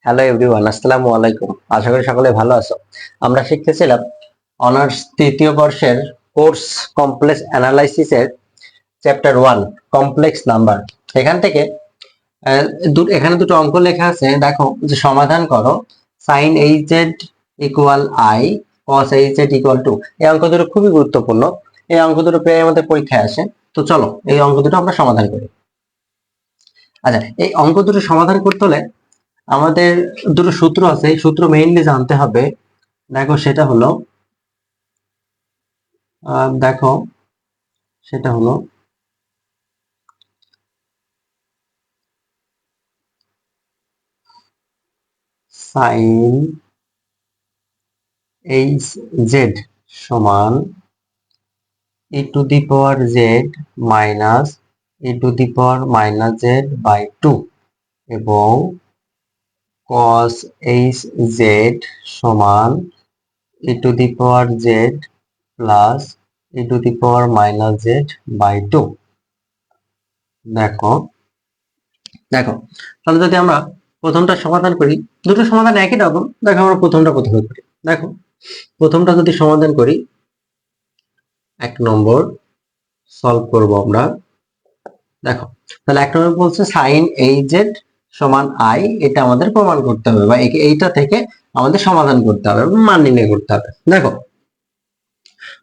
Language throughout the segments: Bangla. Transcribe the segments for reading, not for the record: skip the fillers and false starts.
হ্যালো এভরিওয়ান, আসসালামু আলাইকুম। আশা করি সকলে ভালো আছো। আমরা শিখতেছিলাম অনার্স তৃতীয় বর্ষের কোর্স কমপ্লেক্স অ্যানালাইসিসের চ্যাপ্টার 1 কমপ্লেক্স নাম্বার। এখান থেকে এখানে দুটো অঙ্ক লেখা আছে, দেখো যে সমাধান করো sin hz equal i cos hz equal to. এই অঙ্ক দুটো খুবই গুরুত্বপূর্ণ। এই অঙ্ক দুটো প্রায় আমাদের পরীক্ষায় আসে। তো চলো এই অঙ্ক দুটো আমরা সমাধান করি। আচ্ছা, এই অঙ্ক দুটো সমাধান করতে হলে আমাদের দুটো সূত্র আছে, এই সূত্র মেইনলি জানতে হবে। দেখো সেটা হলো দেখো সেটা হলো সাইন এইচ জেড সমান E to the power Z minus E to the power minus Z by two এবং কস এইচ জেড সমান E to the power Z plus E to the power minus Z by two. দেখো দেখো তাহলে যদি আমরা প্রথমটা সমাধান করি, দুটো সমাধান একই রকম। দেখো আমরা প্রথমটা প্রথমে করি। দেখো প্রথমটা যদি সমাধান করি, 1 নম্বর সলভ করব আমরা। দেখো তাহলে 1 নম্বর বলছে সাইন এইচ সমান আই, এটা আমাদের প্রমাণ করতে হবে বা এইটা থেকে আমাদের সমাধান করতে হবে, মান নির্ণয় করতে হবে। দেখো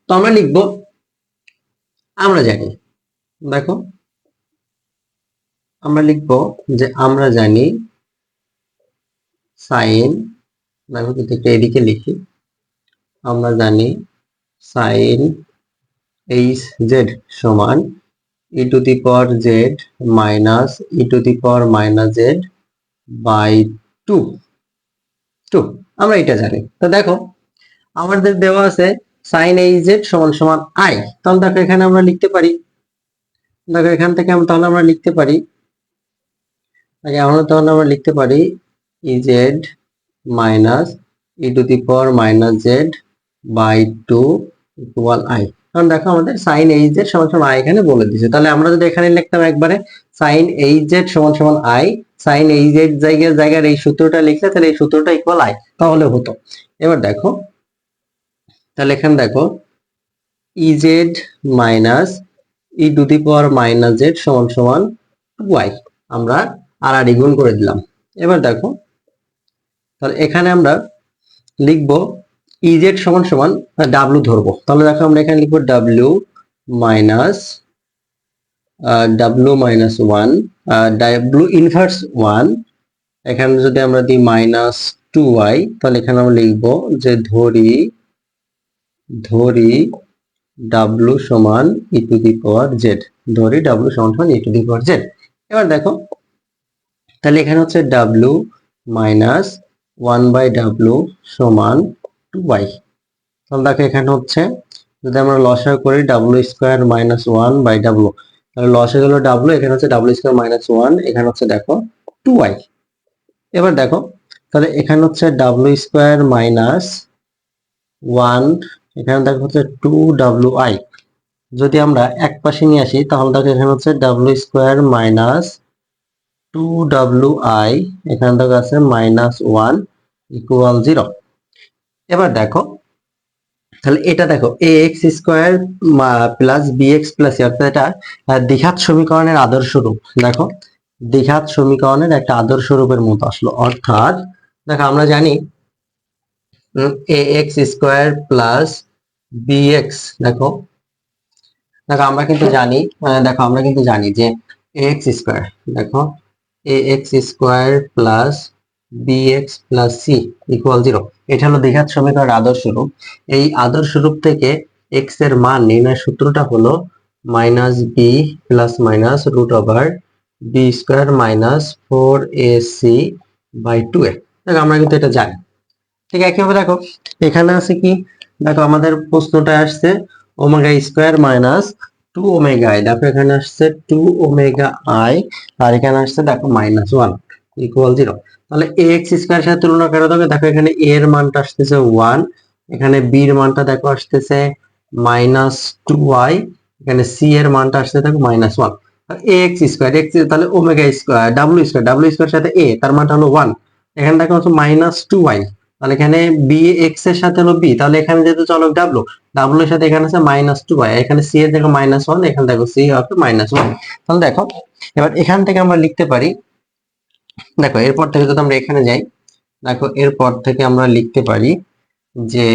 তো আমরা লিখবো, আমরা জানি, দেখো আমরা লিখবো যে আমরা জানি সাইন, দেখো যদি এদিকে লিখি, আমরা জানি সাইন এইচ জেড সমান E to the power Z minus E to the power minus Z by two. আমরা এটা জানি। তো দেখো আমাদের দেওয়া আছে সাইন এইচ জেড সমান সমান আই। তাহলে দেখো এখানে আমরা লিখতে পারি, দেখো এখান থেকে তাহলে আমরা লিখতে পারি, আমরা লিখতে পারি e z minus E to the power minus Z by two equal i. কারণ দেখো আমাদের সাইন এইচ জেড সমান সমান আই এখানে বলে দিয়েছে। তাহলে আমরা যদি এখানে লিখতাম একবারে সাইন এইচ জেড সমান সমান আই, সাইন এইচ জেড জায়গার এই সূত্রটা লিখলে তাহলে এই সূত্রটা ইকুয়াল আই তাহলে হতো। এবার দেখো তাহলে এখানে দেখো ই z minus E to the power minus Z সমান সমান টু আই, আমরা আর গুণ করে দিলাম। এবার দেখো তাহলে এখানে আমরা লিখবো ইজেড সমান সমান ডাব্লু ধরবো। তাহলে দেখো আমরা এখানে লিখবো W minus one, W inverse one. এখানে যদি আমরা দিই মাইনাস টু ওয়াই, তাহলে এখানে আমরা লিখবো যে ধরি ডাব্লু সমান E to the power Z, ধরি ডাব্লু সমান সমান E to the power Z. এবার দেখো তাহলে এখানে হচ্ছে W minus one by W সমান টু ওয়াই। তাহলে দেখো এখানে হচ্ছে যদি আমরা লসাগু করি W square minus one by W, তাহলে লসাগু হলো ডাব্লু, এখানে হচ্ছে ডাব্লু স্কোয়ার মাইনাস ওয়ান, এখানে হচ্ছে দেখো টু ওয়াই। এবার দেখো তাহলে এখানে হচ্ছে ডাব্লু স্কোয়ার মাইনাস ওয়ান, এখানে দেখো হচ্ছে টু ডাব্লু আই। যদি আমরা এক পাশে নিয়ে আসি তাহলে দেখো এখানে হচ্ছে W square minus two W I, এখানে দেখো আছে মাইনাস ওয়ান ইকুয়াল জিরো। এবার দেখো তাহলে এটা দেখো A X square plus B X plus অর্থাৎ এটা দ্বিঘাত সমীকরণের আদর্শ রূপ। দেখো দ্বিঘাত সমীকরণের একটা আদর্শ রূপের মতো আসলো। অর্থাৎ দেখো আমরা জানি A X square plus B X, দেখো দেখো আমরা কিন্তু জানি, দেখো আমরা কিন্তু জানি যে এ এক্স স্কোয়ার, দেখো A X square plus B X plus C equal zero. এটা হলো দ্বিঘাত সমীকরণের আদর্শ রূপ। এই আদর্শ রূপ থেকে এক্স এর মান নির্ণয়ের সূত্রটা হলো minus B plus minus root over B square minus four A C by two A. দেখো আমরা কিন্তু এটা জানি। ঠিক একইভাবে দেখো এখানে আছে কি, দেখো আমাদের প্রশ্নটা আসছে omega square minus two omega i, দেখো এখানে আসছে টু ওমেগা আই আর এখানে আসছে দেখো মাইনাস ওয়ান ইকুয়াল জিরো। তাহলে এ এক্স স্কোয়ার সাথে তুলনা করে দেবে, দেখো এখানে এ এর মানটা আসতেছে ওয়ান, এখানে বি এর মানটা দেখো আসতেছে মাইনাস টু ওয়াই, এখানে সি এর মানটা আসছে দেখো মাইনাস ওয়ান। এ এক্স স্কোয়ার এক্স, তাহলে ওমেগা স্কোয়ার ডাব্লিউ স্কোয়ার সাথে এ তার মানটা হলো ওয়ান, এখানে দেখো হচ্ছে -2y, তাহলে এখানে বি এক্স এর সাথে হলো বি, তাহলে এখানে যেহেতু চলক ডাব্লু, ডাব্লু এর সাথে এখানে আছে -2y, এখানে সি এর দেখো -1, এখানে দেখো সি হবে -1। তাহলে দেখো এবার এখান থেকে আমরা লিখতে পারি, দেখো এরপর থেকে যদি আমরা এখানে যাই, দেখো এরপর থেকে আমরা লিখতে পারি যে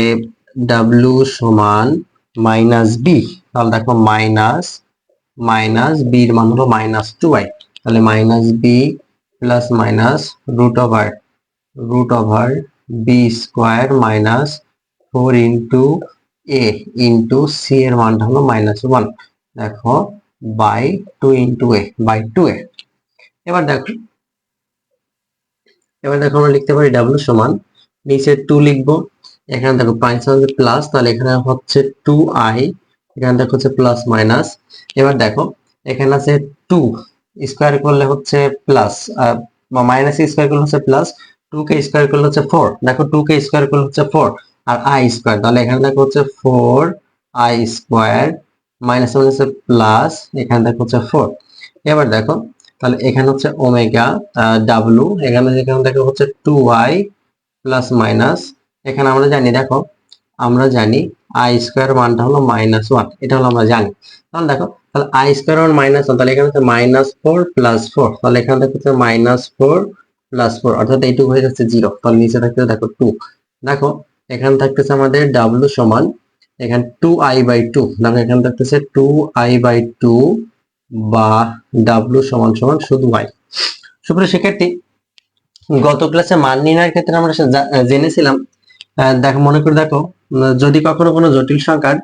ডাব্লু সমান -b, তাহলে দেখো মাইনাস মাইনাস বি এর মান হলো -2y, তাহলে -b plus minus root over B square minus 4 into A into C এর মানটা হলো -1, দেখো by 2 into A by 2a। এবার দেখো আমরা লিখতে পারি ডাব্লু সমান, নিচে 2 লিখবো, এখানে দেখো পাঁচ হচ্ছে প্লাস, তাহলে এখানে হচ্ছে 2i, এখানে দেখো হচ্ছে প্লাস মাইনাস। এবার দেখো এখানে আছে 2 স্কোয়ার করলে হচ্ছে প্লাস, মাইনাস স্কোয়ার করলে হচ্ছে প্লাস, 2 কে স্কোয়ার করলে হচ্ছে 4, দেখো 2 কে স্কোয়ার করলে হচ্ছে 4 আর i স্কোয়ার, তাহলে এখানে দেখো হচ্ছে 4i স্কোয়ার মাইনাস হচ্ছে প্লাস, এখানে দেখো হচ্ছে 4। এবার দেখো তাহলে এখানে হচ্ছে ওমেগা ডাব্লু, এখানে দেখো হচ্ছে 2i প্লাস মাইনাস, এখানে আমরা জানি, দেখো আমরা জানি আই স্কোয়ার মানটা হলো -1, এটা হলো আমরা জানি। তাহলে দেখো তাহলে আই স্কোয়ার মান -1, তাহলে এখানে হচ্ছে -4 প্লাস 4, তাহলে এখানে দেখো হচ্ছে -4 প্লাস 4, অর্থাৎ এইটুকু হয়ে যাচ্ছে 0, তাহলে নিচে থাকতে দেখো 2। দেখো এখানে থাকতেছে আমাদের ডাব্লু সমান, এখানে 2i/2, দেখো এখানে থাকতেছে 2i/2 বা ডাব্লু সমান সমান শুধু y। সুপ্রিয় শিক্ষার্থী, গত ক্লাসে মান নির্ণয়ের ক্ষেত্রে আমরা জেনেছিলাম, দেখো মনে করে দেখো, যদি কখনো কোনো জটিল সংখ্যার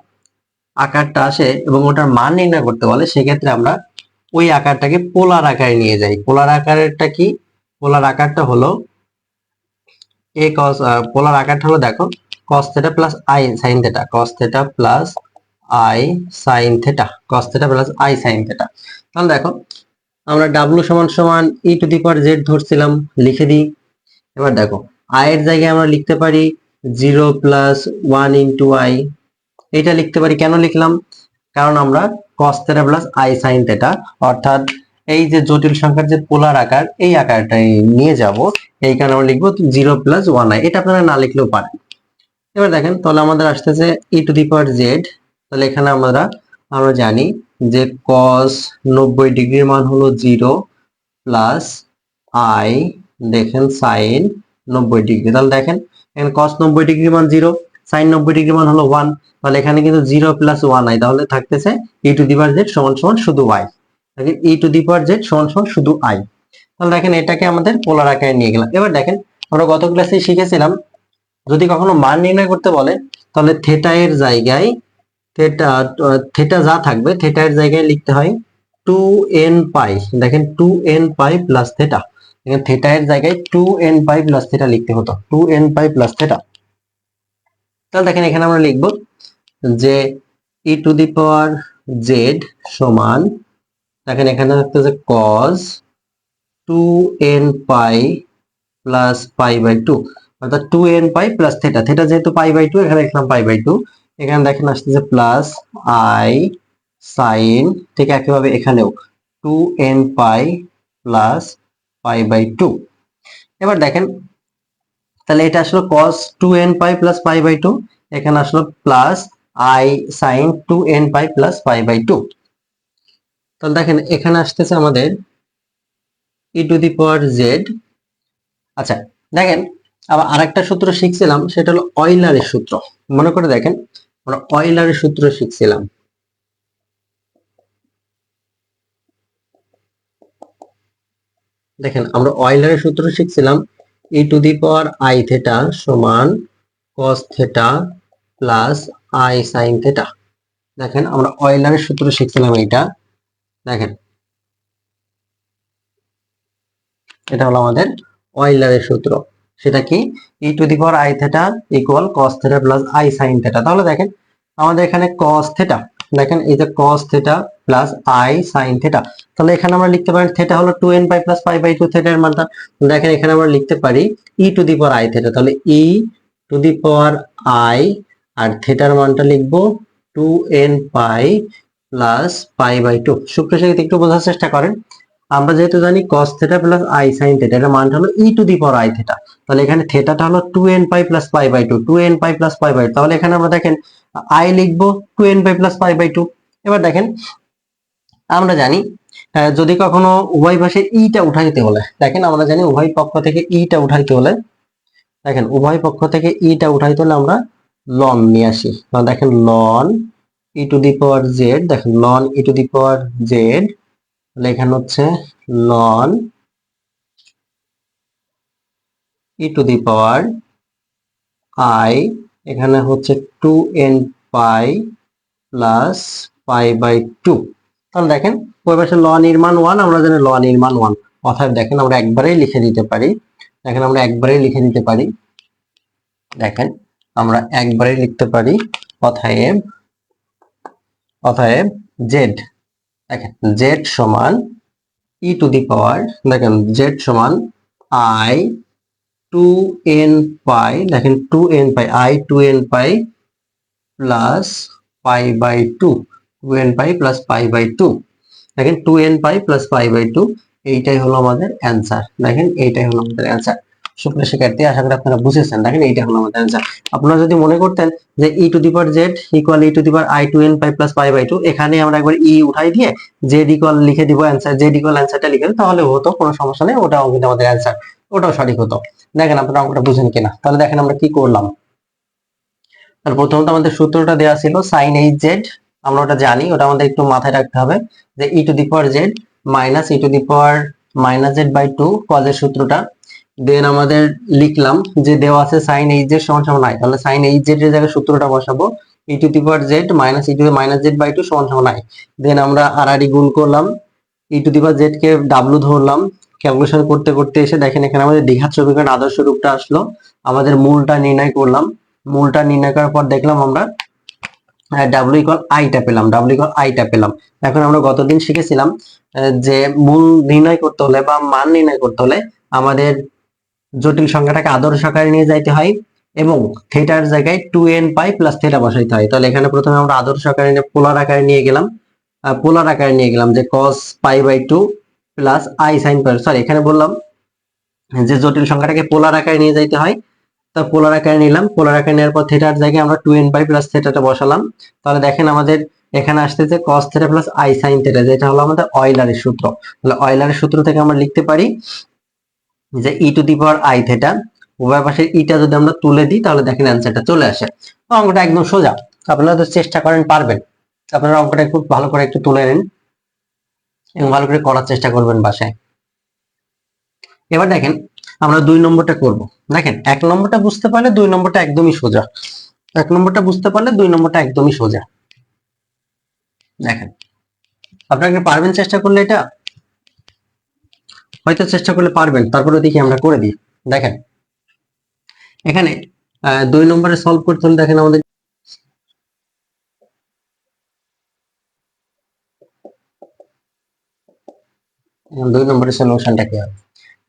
আকারটা আসে এবং ওটার মান নির্ণয় করতে বলে, সেক্ষেত্রে আমরা ওই আকারটাকে পোলার আকারে নিয়ে যাই। পোলার আকারটা কি? পোলার আকারটা হলো এ কস, পোলার আকারটা হলো দেখো cos theta plus i sin theta, cos theta plus i sin theta, cos theta plus i sin theta. তাহলে দেখো আমরা w সমান সমান e to the power z ধরছিলাম, লিখে দিই। এবার দেখো i এর জায়গায় আমরা লিখতে পারি 0 প্লাস 1 ইন্টু i, এটা লিখতে পারি। কেন লিখলাম? কারণ আমরা cos theta plus i sin theta, অর্থাৎ এই যে জটিল সংখ্যার যে পোলার আকার, এই আকারটাই নিয়ে যাব, এই কারণে আমরা লিখবো 0 প্লাস 1i, এটা আপনারা না লিখলেও পারেন। এবার দেখেন তাহলে আমাদের আসতেছে e to the power z, তাহলে এখানে আমরা জানি যে cos 90 ডিগ্রির মান হলো 0 প্লাস i, দেখেন sin 90 ডিগ্রি, তাহলে দেখেন এখানে cos 90 ডিগ্রির মান 0, sin 90 ডিগ্রির মান হলো 1, তাহলে এখানে কিন্তু 0 প্লাস 1i, তাহলে থাকতেছে e to the power z সমান সমান শুধু i, দেখেন e to the power z সমান সমান শুধু i। তাহলে দেখেন এটাকে আমাদের পোলার আকারে নিয়ে গেলাম। এবার দেখেন আমরা গত ক্লাসে শিখেছিলাম, যদি কখনো মান নির্ণয় করতে বলে, তাহলে থেটা এর জায়গায় থেটা যা থাকবে, থেটা এর জায়গায় লিখতে হয় 2n পাই, দেখেন 2n পাই প্লাস থেটা, এখানে থেটা এর জায়গায় 2n পাই প্লাস থেটা লিখতে হতো, 2n পাই প্লাস থেটা। তাহলে দেখেন এখানে আমরা লিখব যে e to the power z সমান, দেখেন এখানে থাকতেছে cos 2n pi plus pi by 2, অর্থাৎ 2n pi plus theta, theta যেহেতু পাই বাই 2, এখানে লিখলাম পাই বাই 2, এখানে দেখেন আসতেছে প্লাস i sin, ঠিক একইভাবে এখানেও 2n pi plus pi by 2। এবার দেখেন তাহলে এটা আসলে cos 2n pi plus pi by 2, এখানে আসলে plus i sin 2n pi plus pi by 2। তাহলে দেখেন এখানে আসতেছে আমাদের e to the power z। আচ্ছা দেখেন আবার আরেকটা সূত্র শিখছিলাম, সেটা হলো অয়লারের সূত্র। মনে করে দেখেন আমরা অয়লারের সূত্র শিখছিলাম, দেখেন আমরা অয়লারের সূত্র শিখছিলাম e to the power i theta সমান cos theta plus i sin theta. দেখেন আমরা অয়লারের সূত্র শিখছিলাম এইটা, দেখেন এটা হলো আমাদের অয়লারের সূত্র। সেটা কি? e to the power i theta equal cos theta plus i sin theta. তাহলে দেখেন আমাদের এখানে cos থেটা, দেখেন এই যে cos theta plus i sin theta, তাহলে এখানে আমরা লিখতে পারি থেটা হলো 2n pi plus pi by 2, থেটার মানটা দেখেন এখানে আমরা লিখতে পারি e to the power i theta, তাহলে e to the power i আর থেটার মানটা লিখবো 2n pi plus pi by 2। সুপ্রিয় শিক্ষার্থী একটু বোঝার চেষ্টা করেন, আমরা যেহেতু জানি cos theta plus i sin theta এর মান হলো e to the power i theta, তাহলে এখানে থিটাটা হলো 2n pi plus pi by 2, 2n pi plus pi by, তাহলে এখানে আমরা দেখেন i লিখবো 2n pi plus pi by 2। এবার দেখেন আমরা জানি যদি কখনো উভয় পাশে e টা উঠাইতে হলে, দেখেন আমরা জানি উভয় পক্ষ থেকে e টা উঠাইতে হলে, দেখেন উভয় পক্ষ থেকে e টা উঠাইতে হলে আমরা লন নিয়ে আসি। দেখেন লন e to the power z, দেখেন লন e to the power z, তাহলে এখানে হচ্ছে লন e to the power i, এখানে হচ্ছে 2n pi plus pi by 2। তাহলে দেখেন ওই পাশে লন এর মান 1, আমরা জানি লন এর মান 1, অর্থাৎ দেখেন আমরা একবারেই লিখে দিতে পারি, দেখেন আমরা একবারেই লিখে দিতে পারি, দেখেন আমরা একবারেই লিখতে পারি অতএব অতএব z, দেখেন z সমান e টু দি পাওয়ার, দেখেন z সমান i 2n পাই, দেখেন 2n pi i 2n pi plus pi by 2, 2n pi plus pi by 2, দেখেন 2n pi plus pi by 2, এইটাই হলো আমাদের অ্যান্সার। দেখেন এইটাই হলো আমাদের অ্যান্সার। সুপ্রিয় শিক্ষার্থী, আশা করি আপনারা বুঝেছেন। দেখেন এইটা হলো আমাদের অ্যান্সার। আপনারা যদি মনে করতেন যে e to the power z equal e to the power i 2n pi plus pi by 2, এখানে আমরা একবার e উঠাই দিয়ে z ইকুয়াল লিখে দিব অ্যান্সার, z ইকুয়াল অ্যান্সারটা লিখে দিই, তাহলে হতো, কোনো সমস্যা নেই, ওটাও কিন্তু আমাদের অ্যান্সার, ওটাও সঠিক হতো। দেখেন আপনারা অঙ্কটা বুঝেন কিনা। তাহলে দেখেন আমরা কি করলাম। তাহলে প্রথমত আমাদের সূত্রটা দেওয়া ছিল sin hz, আমরা ওটা জানি, ওটা আমাদের একটু মাথায় রাখতে হবে যে e to the power z minus e to the power minus z by 2 cos এর সূত্রটা। দেন আমাদের লিখলাম যে দেওয়া আছে sin hz সমান সমান i, তাহলে sin hz এর জায়গায় সূত্রটা বসাবো e to the power z minus e to the minus z by 2 সমান সমান i। দেন আমরা আর গুণ করলাম, e to the power z K w ধরলাম, ক্যালকুলেশন করতে করতে এসে দেখেন এখানে আমাদের দ্বিঘাত সমীকরণ আদর্শ রূপটা আসলো, আমাদের মূলটা নির্ণয় করলাম, মূলটা নির্ণয় করার পর দেখলাম আমরা w ইকুয়াল আইটা পেলাম, w ইকুয়াল আইটা পেলাম। এখন আমরা গতদিন শিখেছিলাম যে মূল নির্ণয় করতে হলে বা মান নির্ণয় করতে হলে আমাদের জটিল সংখ্যাটাকে আদর্শ আকারে নিয়ে যাইতে হয় এবং থিটার জায়গায় 2n পাই প্লাস থিটা বসাইতে হয়। তাহলে এখানে প্রথমে আমরা আদর্শ আকারে নিয়ে পোলার আকারে নিয়ে গেলাম, পোলার আকারে নিয়ে গেলাম যে cos pi by 2 plus i sin pi, sorry এখানে বললাম যে জটিল সংখ্যাটাকে পোলার আকারে নিয়ে যাইতে হয়, তা পোলার আকারে নিলাম, পোলার আকারে নেওয়ার পর থিটার জায়গায় আমরা 2n পাই প্লাস থিটাটা বসালাম। তাহলে দেখেন আমাদের এখানে আসতেছে cos theta plus i sin theta, যেটা হলো আমাদের অয়লারের সূত্র। তাহলে অয়লারের সূত্র থেকে আমরা লিখতে পারি যে e to the power i theta, উভয় পাশে ইটা যদি আমরা তুলে দিই তাহলে দেখেন অ্যান্সারটা চলে আসে। অঙ্কটা একদম সোজা, আপনারা তো চেষ্টা করেন পারবেন। আপনারা অঙ্কটা খুব ভালো করে একটু তুলে নিন এবং ভালো করে করার চেষ্টা করবেন বাসায়। এবার দেখেন আমরা 2 নম্বরটা করব। দেখেন 1 নম্বরটা বুঝতে পারলে 2 নম্বরটা একদমই সোজা, 1 নম্বরটা বুঝতে পারলে 2 নম্বরটা একদমই সোজা। দেখেন আপনারা কি পারবেন চেষ্টা করলে? এটা হয়তো চেষ্টা করলে পারবেন, তারপরে দেখি আমরা করে দিই। দেখেন এখানে 2 নম্বরে সলভ করতে হলে দেখেন আমাদের 2 নম্বরের সলিউশনটা কি হবে।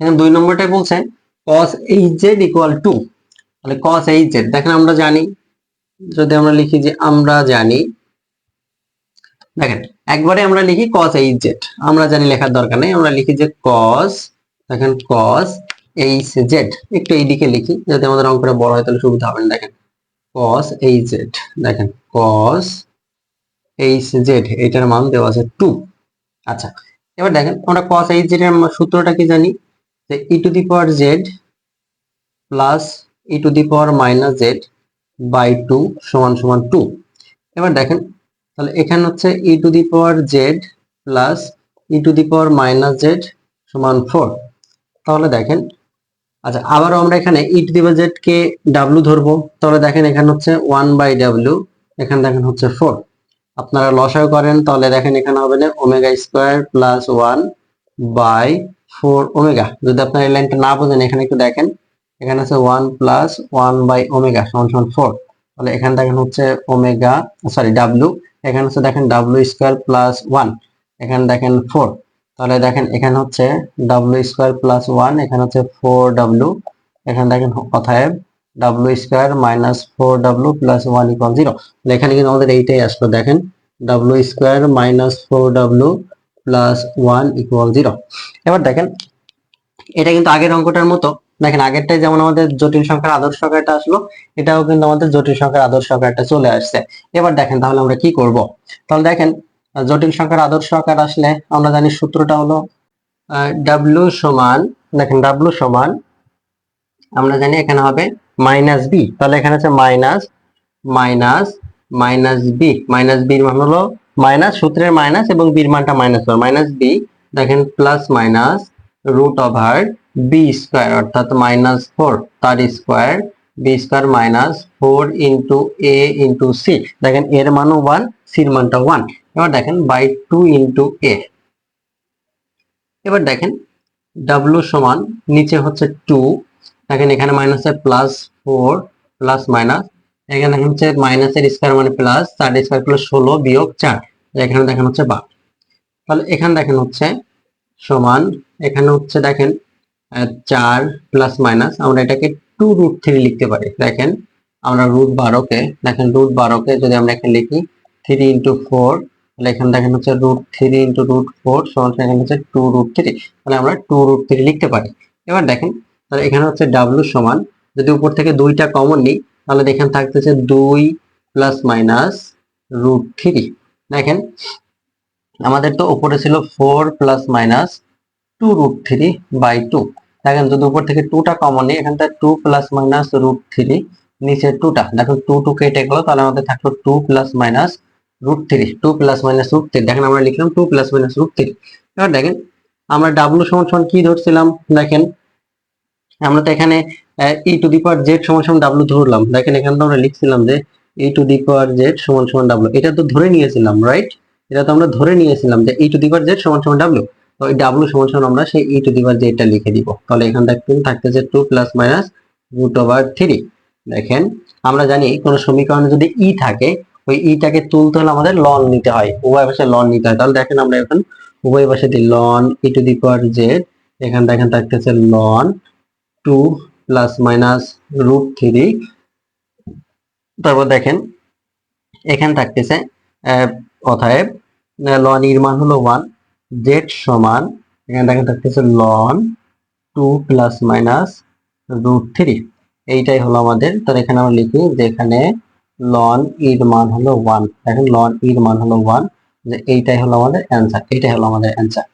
এখন 2 নম্বরটাই বলছেন cos hz ইকুয়াল টু, তাহলে cos hz দেখেন আমরা জানি, যদি আমরা লিখি যে আমরা জানি, দেখেন একবারে আমরা লিখি cos hz, আমরা জানি লেখার দরকার নেই, আমরা লিখি যে cos, দেখেন cos hz, একটু এইদিকে লিখি যাতে আমাদের অঙ্কটা বড় হয় তাহলে সুবিধা হবে। দেখেন cos hz, দেখেন cos hz এটার মান দেওয়া আছে 2। আচ্ছা এবার দেখেন আমরা cos hz এর সূত্রটা কি জানি যে e to the power z প্লাস e to the power minus z by 2 সমান সমান 2। এবার দেখেন তাহলে এখানে হচ্ছে e to the power z প্লাস e to the power minus z সমান 4। তাহলে দেখেন আচ্ছা আবারও আমরা এখানে e to the power z K w ধরবো, তাহলে দেখেন এখানে হচ্ছে 1 বাই w, এখানে দেখেন হচ্ছে 4। আপনারা লসাগু করেন তাহলে দেখেন এখানে হবে না omega square plus 1 by 4 omega. যদি আপনারা এই লাইনটা না বোঝেন এখানে একটু দেখেন, এখানে আছে 1 প্লাস 1 বাই ওমেগা সমান সমান 4। তাহলে এখানে দেখেন হচ্ছে ওমেগা, সরি w, এখানে হচ্ছে দেখেন w স্কয়ার প্লাস 1, এখানে দেখেন 4। তাহলে দেখেন এখানে হচ্ছে w স্কয়ার প্লাস 1, এখানে হচ্ছে 4w, এখানে দেখেন অতএব w square minus 4w plus 1 equal 0। এখানে কিন্তু আমাদের এইটাই আসলো, দেখেন w square minus 4w plus 1 equal 0। এবার দেখেন এটা কিন্তু আগের অঙ্কটার মতো, দেখেন আগেরটাই যেমন আমাদের জটিল সংখ্যার আদর্শ আকারটা আসলো, এটাও কিন্তু আমাদের জটিল সংখ্যার আদর্শ আকারটা চলে আসছে। এবার দেখেন তাহলে আমরা কি করব। তাহলে দেখেন জটিল সংখ্যার আদর্শ আকার আসলে আমরা জানি সূত্রটা হলো ডাব্লিউ সমান, দেখেন ডাব্লিউ সমান আমরা জানি এখানে হবে মাইনাস বি। তাহলে এখানে আছে minus minus minus B, minus বির মান হলো মাইনাস, সূত্রের মাইনাস এবং বির মানটা মাইনাস মাইনাস বি, দেখেন plus minus root over B square অর্থাৎ মাইনাস 4 তার square, B square minus 4 into A into C, দেখেন এর মানও 1, সির মানটা 1। এবার দেখেন বাই 2 ইন্টু এ। এবার দেখেন ডাব্লিউ সমান নিচে হচ্ছে 2, দেখেন এখানে মাইনাসে প্লাস 4 প্লাস মাইনাস, এখানে দেখেন হচ্ছে মাইনাসের স্কয়ার মানে প্লাস, 4 স্কয়ার প্লাস 16 বিয়োগ 4, এখানে দেখেন হচ্ছে 12। তাহলে এখানে দেখেন হচ্ছে সমান, এখানে হচ্ছে দেখেন 4 প্লাস মাইনাস আমরা এটাকে 2 রুট 3 লিখতে পারি। দেখেন আমরা রুট 12 কে, দেখেন রুট 12 কে যদি আমরা এখানে লিখি 3 ইন্টু 4, তাহলে এখানে দেখেন হচ্ছে রুট 3 ইন্টু রুট 4 সমান এখানে হচ্ছে 2 রুট 3, তাহলে আমরা 2 রুট 3 লিখতে পারি। এবার দেখেন তাহলে এখানে হচ্ছে ডাব্লিউ সমান যদি উপর থেকে দুইটা কমন নিই তাহলে দেখেন থাকতেছে 2 প্লাস মাইনাস রুট 3। দেখেন আমাদের তো উপরে ছিল 4 প্লাস মাইনাস 2 রুট 3 বাই 2, দেখেন যদি উপর থেকে 2টা কমন নিই এখান থেকে 2 প্লাস মাইনাস রুট 3, নিচে 2টা, দেখেন 2 2 কেটে গেল, তাহলে আমাদের থাকলো 2 plus minus root 3, 2 plus minus root 3, দেখেন আমরা লিখলাম 2 প্লাস মাইনাস রুট 3। এবার দেখেন আমরা ডাব্লিউ সমান সমান কি ধরছিলাম, দেখেন আমরা তো এখানে ই টু দি পাওয়ার জেড সমান সমান ডাব্লিউ ধরলাম, দেখেন এখানে তো আমরা লিখছিলাম যে ই টু দি পাওয়ার জেড সমান সমান ডাব্লিউ, এটা তো ধরে নিয়েছিলাম রাইট, এটা তো আমরা ধরে নিয়েছিলাম যে ই টু দি পাওয়ার জেড সমান সমান ডাব্লিউ। তো এই ডাব্লিউ সমান সমান আমরা সেই ই টু দি পাওয়ার জেডটা লিখে দিব। তাহলে এখানে দেখবেন থাকতেছে 2 প্লাস মাইনাস রুট ওভার 3। দেখেন আমরা জানি কোন সমীকরণে যদি ই থাকে ওই ইটাকে তুলতে হলে আমাদের লন নিতে হয়, উভয় পাশে লন নিতে হয়। তাহলে দেখেন আমরা এখন উভয় পাশে দিই লন e to the power z, এখানে দেখেন থাকতেছে লন 2 প্লাস মাইনাস রুট 3, তারপর দেখেন এখানে থাকতেছে অতএব লন এর মান হলো 1, জেড সমান এখানে দেখেন থাকতেছে লন 2 প্লাস মাইনাস রুট 3, এইটাই হলো আমাদের। তাহলে এখানে আমরা লিখি যে এখানে লন এর মান হলো 1, দেখেন লন এর মান হলো 1, যে এইটাই হলো আমাদের অ্যান্সার, এইটাই হলো আমাদের অ্যান্সার।